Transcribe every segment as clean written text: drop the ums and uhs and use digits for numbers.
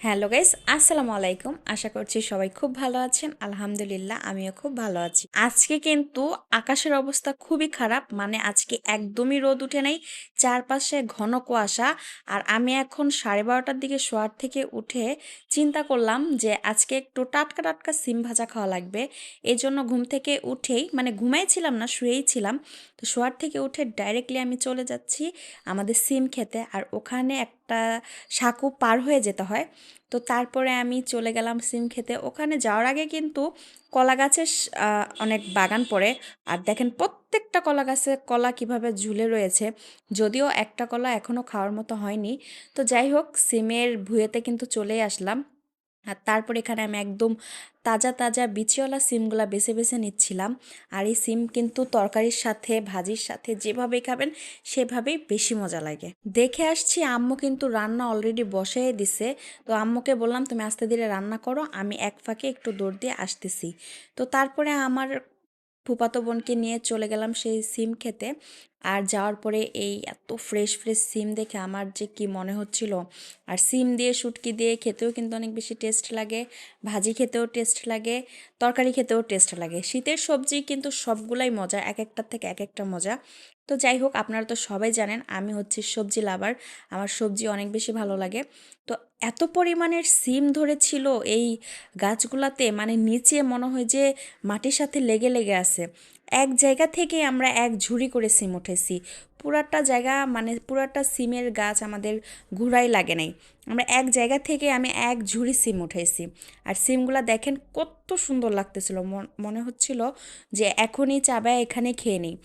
Hello guys, আসসালামু আলাইকুম। আশা করছি সবাই খুব ভালো আছেন। আলহামদুলিল্লাহ আমিও খুব ভালো আছি। আজকে কিন্তু আকাশের অবস্থা খুবই খারাপ, মানে আজকে একদমই রোদ উঠে নাই, চারপাশে ঘন কুয়াশা। আর আমি এখন 12:30টার দিকে শোয়ার থেকে উঠে চিন্তা করলাম যে আজকে একটু টাটকা টাটকা সিম ভাজা খাওয়া লাগবে। এই জন্য ঘুম থেকে উঠেই, মানে ঘুমাইছিলাম না, শুয়েই ছিলাম, তো শোয়ার থেকে উঠে ডাইরেক্টলি আমি চলে যাচ্ছি আমাদের সিম খেতে। আর ওখানে একটা সাঁকো পার হয়ে যেতে হয়। তো তারপরে আমি চলে গেলাম সিম খেতে। ওখানে যাওয়ার আগে কিন্তু কলা গাছের অনেক বাগান পড়ে। আর দেখেন প্রত্যেকটা কলা গাছে কলা কিভাবে ঝুলে রয়েছে, যদিও একটা কলা এখনও খাওয়ার মতো হয়নি। তো যাই হোক, সিমের ভুঁইয়েতে কিন্তু চলেই আসলাম। আর তারপর এখানে আমি একদম তাজা তাজা বিচিওয়ালা সিমগুলা বেছে বেছে নিচ্ছিলাম। আর এই সিম কিন্তু তরকারির সাথে, ভাজির সাথে যেভাবেই খাবেন সেভাবেই বেশি মজা লাগে। দেখে আসছি আম্মু কিন্তু রান্না অলরেডি বসিয়ে দিছে। তো আম্মুকে বললাম তুমি আস্তে ধীরে রান্না করো, আমি এক ফাঁকে একটু দৌড় দিয়ে আসতেছি। তো তারপরে আমার ফুফাতো বোনকে নিয়ে চলে গেলাম সেই সিম খেতে। আর যাওয়ার পরে এই এত ফ্রেশ ফ্রেশ সিম দেখে আমার যে কি মনে হচ্ছিল। আর সিম দিয়ে শুটকি দিয়ে খেতেও কিন্তু অনেক বেশি টেস্ট লাগে, ভাজি খেতেও টেস্ট লাগে, তরকারি খেতেও টেস্ট লাগে। শীতের সবজি কিন্তু সবগুলাই মজা, এক একটার থেকে এক একটা মজা। তো যাই হোক, আপনারা তো সবাই জানেন আমি হচ্ছি সবজি লাভার, আমার সবজি অনেক বেশি ভালো লাগে। তো এত পরিমাণের সিম ধরেছিল এই গাছগুলাতে, মানে নিচে মনে হয় যে মাটির সাথে লেগে লেগে আছে। এক জায়গা থেকে আমরা এক ঝুড়ি করে সিম উঠেছি। পুরাটা জায়গা, মানে পুরাটা সিমের গাছ আমাদের ঘুরাই লাগে নাই। আমরা এক জায়গা থেকে আমি এক ঝুড়ি সিম উঠাইছি। আর সিমগুলা দেখেন কত সুন্দর লাগতেছিল, মনে হচ্ছিল যে এখনই চাবায় এখানে খেয়ে নিই।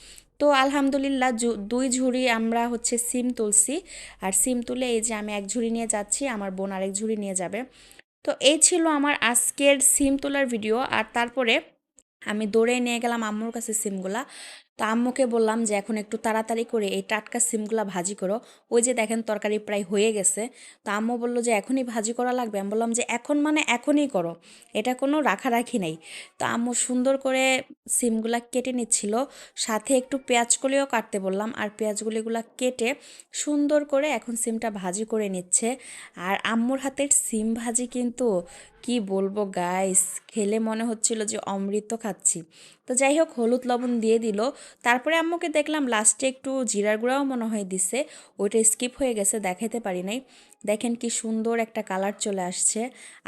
তো আলহামদুলিল্লাহ দুই ঝুড়ি আমরা হচ্ছে সিম তুলছি। আর সিম তুলে এই যে আমি এক ঝুড়ি নিয়ে যাচ্ছি, আমার বোন আরেক ঝুড়ি নিয়ে যাবে। তো এই ছিল আমার আজকের সিম তোলার ভিডিও। আর তারপরে আমি দৌড়ে নিয়ে গেলাম আম্মুর কাছে সিমগুলা। তো আম্মুকে বললাম যে এখন একটু তাড়াতাড়ি করে এই টাটকা সিমগুলা ভাজি করো। ওই যে দেখেন তরকারি প্রায় হয়ে গেছে। তো আম্মু বলল যে এখনই ভাজি করা লাগবে। আমি বললাম যে এখন মানে এখনই করো, এটা কোনো রাখারাখি নেই। তো আম্মু সুন্দর করে সিমগুলা কেটে নিচ্ছিল, সাথে একটু পেঁয়াজকলিও কাটতে বললাম। আর পেঁয়াজগুলিগুলা কেটে সুন্দর করে এখন সিমটা ভাজি করে নিচ্ছে। আর আম্মুর হাতের সিম ভাজি কিন্তু কি বলবো গাইস, খেলে মনে হচ্ছিল যে অমৃত খাচ্ছি। তো যাই হোক, হলুদ লবণ দিয়ে দিল। তারপরে আম্মুকে দেখলাম লাস্টে একটু জিরার গুঁড়াও মনে হয় দিছে, ওইটা স্কিপ হয়ে গেছে, দেখাতে পারি নাই। দেখেন কি সুন্দর একটা কালার চলে আসছে।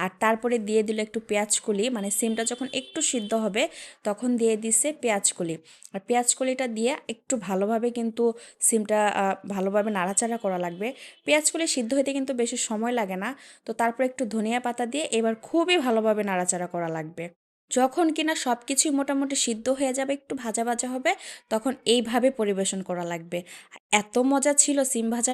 আর তারপরে দিয়ে দিল একটু পেঁয়াজকলি, মানে সিমটা যখন একটু সিদ্ধ হবে তখন দিয়ে দিছে পেঁয়াজকলি। আর পেঁয়াজকলিটা দিয়ে একটু ভালোভাবে কিন্তু সিমটা ভালোভাবে নাড়াচাড়া করা লাগবে। পেঁয়াজকলি সিদ্ধ হতে কিন্তু বেশি সময় লাগে না। তো তারপর একটু ধনিয়া পাতা দিয়ে এবার খুবই ভালোভাবে নাড়াচাড়া করা লাগবে। যখন কিনা সব কিছুই মোটামুটি সিদ্ধ হয়ে যাবে, একটু ভাজা ভাজা হবে, তখন এইভাবে পরিবেশন করা লাগবে। এত মজা ছিল সিম ভাজা।